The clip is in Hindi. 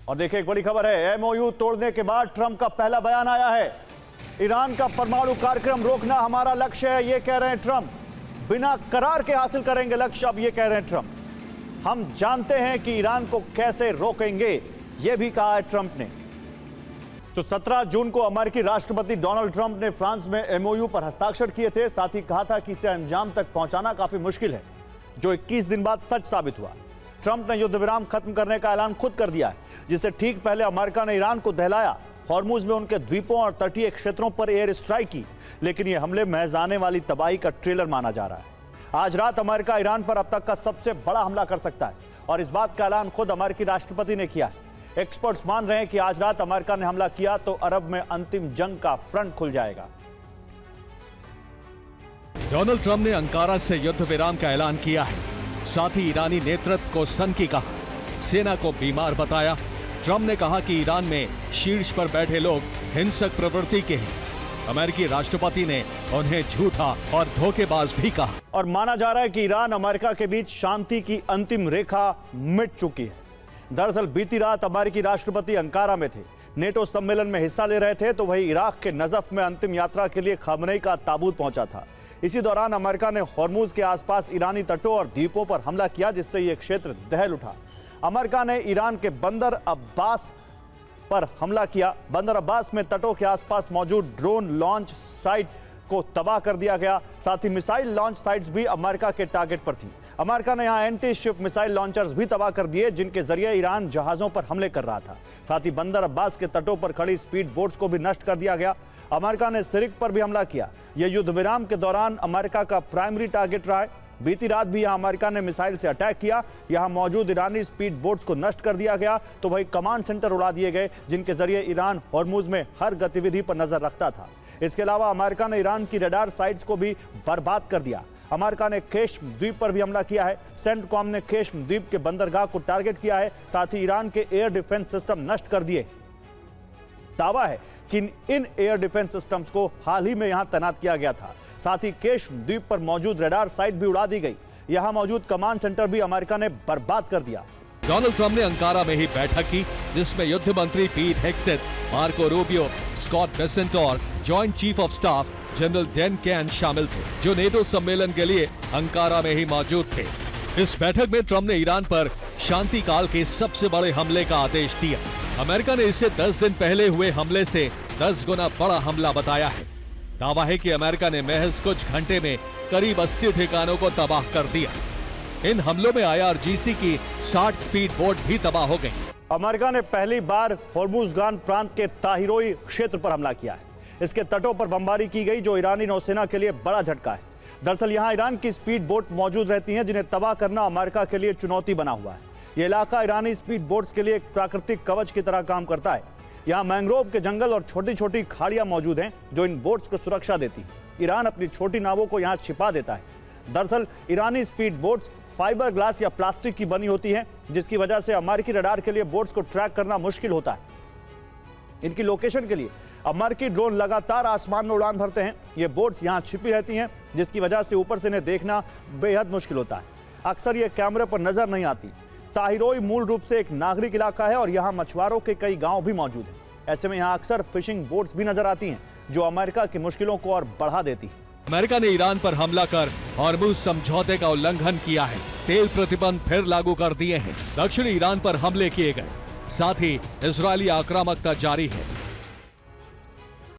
और देखिए एक बड़ी खबर है, एमओयू तोड़ने के बाद ट्रंप का पहला बयान आया है। ईरान का परमाणु कार्यक्रम रोकना हमारा लक्ष्य है, ये कह रहे हैं ट्रंप। बिना करार के हासिल करेंगे लक्ष्य, अब ये कह रहे हैं ट्रंप। हम जानते हैं कि ईरान को कैसे रोकेंगे, ये भी कहा है ट्रंप ने। तो 17 जून को अमेरिकी राष्ट्रपति डोनाल्ड ट्रंप ने फ्रांस में एमओयू पर हस्ताक्षर किए थे। साथ ही कहा था कि इसे अंजाम तक पहुंचाना काफी मुश्किल है, जो 21 दिन बाद सच साबित हुआ। ट्रंप ने युद्ध विराम खत्म करने का ऐलान खुद कर दिया है, जिससे ठीक पहले अमेरिका ने ईरान को दहलाया, हॉर्मुज में उनके द्वीपों और तटीय क्षेत्रों पर एयर स्ट्राइक की। लेकिन यह हमले महज आने वाली तबाही का ट्रेलर माना जा रहा है। आज रात अमेरिका ईरान पर अब तक का सबसे बड़ा हमला कर सकता है, और इस बात का ऐलान खुद अमेरिकी राष्ट्रपति ने किया है। एक्सपर्ट्स मान रहे हैं कि आज रात अमेरिका ने हमला किया तो अरब में अंतिम जंग का फ्रंट खुल जाएगा। डोनाल्ड ट्रंप ने अंकारा से युद्ध विराम का ऐलान किया है। साथ ही ईरानी नेतृत्व को सनकी कहा, सेना को बीमार बताया। ट्रंप ने कहा कि ईरान में शीर्ष पर बैठे लोग हिंसक प्रवृत्ति के हैं। अमेरिकी राष्ट्रपति ने उन्हें झूठा और धोखेबाज भी कहा। और माना जा रहा है कि ईरान अमेरिका के बीच शांति की अंतिम रेखा मिट चुकी है। दरअसल बीती रात अमेरिकी राष्ट्रपति अंकारा में थे, नेटो सम्मेलन में हिस्सा ले रहे थे, तो वही इराक के नजफ में अंतिम यात्रा के लिए खमेनी का ताबूत पहुंचा था। इसी दौरान अमेरिका ने हॉर्मुज के आसपास ईरानी तटों और द्वीपों पर हमला किया, जिससे यह क्षेत्र दहल उठा। अमेरिका ने ईरान के बंदर अब्बास पर हमला किया। बंदर अब्बास में तटों के आसपास मौजूद ड्रोन लॉन्च साइट को तबाह कर दिया गया। साथ ही मिसाइल लॉन्च साइट्स भी अमेरिका के टारगेट पर थी। अमेरिका ने यहां एंटी शिप मिसाइल लॉन्चर्स भी तबाह कर दिए, जिनके जरिए ईरान जहाजों पर हमले कर रहा था। साथ ही बंदर अब्बास के तटों पर खड़ी स्पीड बोट्स को भी नष्ट कर दिया गया। अमेरिका ने सिरिक पर भी हमला किया। यह युद्ध विराम के दौरान अमेरिका का प्राइमरी टारगेट रहा है। बीती रात भी यहां अमेरिका ने मिसाइल से अटैक किया। यहां मौजूद ईरानी स्पीड बोट्स को नष्ट कर दिया गया, तो वही कमांड सेंटर उड़ा दिए गए, जिनके जरिए ईरान हॉर्मुज में हर गतिविधि पर नजर रखता था। इसके अलावा अमेरिका ने ईरान की रडार साइट्स को भी बर्बाद कर दिया। अमेरिका ने केश्म द्वीप पर भी हमला किया है। सेंटकॉम ने केश्म द्वीप के बंदरगाह को टारगेट किया है। साथ ही ईरान के एयर डिफेंस सिस्टम नष्ट कर दिए। दावा है कि इन एयर डिफेंस सिस्टम्स को हाल ही में यहां तैनात किया गया था। साथ ही केश्म द्वीप पर मौजूद रडार साइट भी उड़ा दी गई। यहां मौजूद कमांड सेंटर भी अमेरिका ने बर्बाद कर दिया। डोनाल्ड ट्रंप ने अंकारा में ही बैठक की, जिसमें युद्ध मंत्री पीट हेग्सेथ, मार्को रूबियो, स्कॉट बेसेंट और joint chief of staff general Dan can शामिल थे, जो नेटो सम्मेलन के लिए अंकारा में ही मौजूद थे। इस बैठक में ट्रंप ने ईरान पर शांति काल के सबसे बड़े हमले का आदेश दिया। अमेरिका ने इसे 10 दिन पहले हुए हमले से 10 गुना बड़ा हमला बताया है। दावा है कि अमेरिका ने महज कुछ घंटे में करीब 80 ठिकानों को तबाह कर दिया। इन हमलों में IRGC की 60 स्पीड बोट भी तबाह हो गई। अमेरिका ने पहली बार हॉर्मुजगान प्रांत के ताहिरोई क्षेत्र पर हमला किया है। इसके तटों पर बमबारी की गई, जो ईरानी नौसेना के लिए बड़ा झटका है। दरअसल यहां ईरान की स्पीड बोट मौजूद रहती हैं, जिन्हें तबाह करना अमेरिका के लिए चुनौती बना हुआ है। यह इलाका ईरानी स्पीड बोट्स के लिए एक प्राकृतिक कवच की तरह काम करता है। यहाँ मैंग्रोव के जंगल और छोटी छोटी खाड़ियां मौजूद हैं, जो इन बोट्स को सुरक्षा देती है। ईरान अपनी छोटी नावों को यहाँ छिपा देता है। दरअसल ईरानी स्पीड बोट्स फाइबर ग्लास या प्लास्टिक की बनी होती हैं, जिसकी वजह से अमेरिकी रडार के लिए बोट्स को ट्रैक करना मुश्किल होता है। इनकी लोकेशन के लिए अमेरिकी ड्रोन लगातार आसमान में उड़ान भरते हैं। ये बोट्स यहाँ छिपी रहती हैं, जिसकी वजह से ऊपर से इन्हें देखना बेहद मुश्किल होता है। अक्सर ये कैमरे पर नजर नहीं आती। ताहिरोई मूल रूप से एक नागरिक इलाका है और यहाँ मछुआरों के कई गांव भी मौजूद हैं। ऐसे में यहाँ अक्सर फिशिंग बोट्स भी नजर आती हैं, जो अमेरिका की मुश्किलों को और बढ़ा देती है। अमेरिका ने ईरान पर हमला कर हॉर्मुज समझौते का उल्लंघन किया है। तेल प्रतिबंध फिर लागू कर दिए हैं। दक्षिणी ईरान पर हमले किए गए। साथ ही इजरायली आक्रामकता जारी है।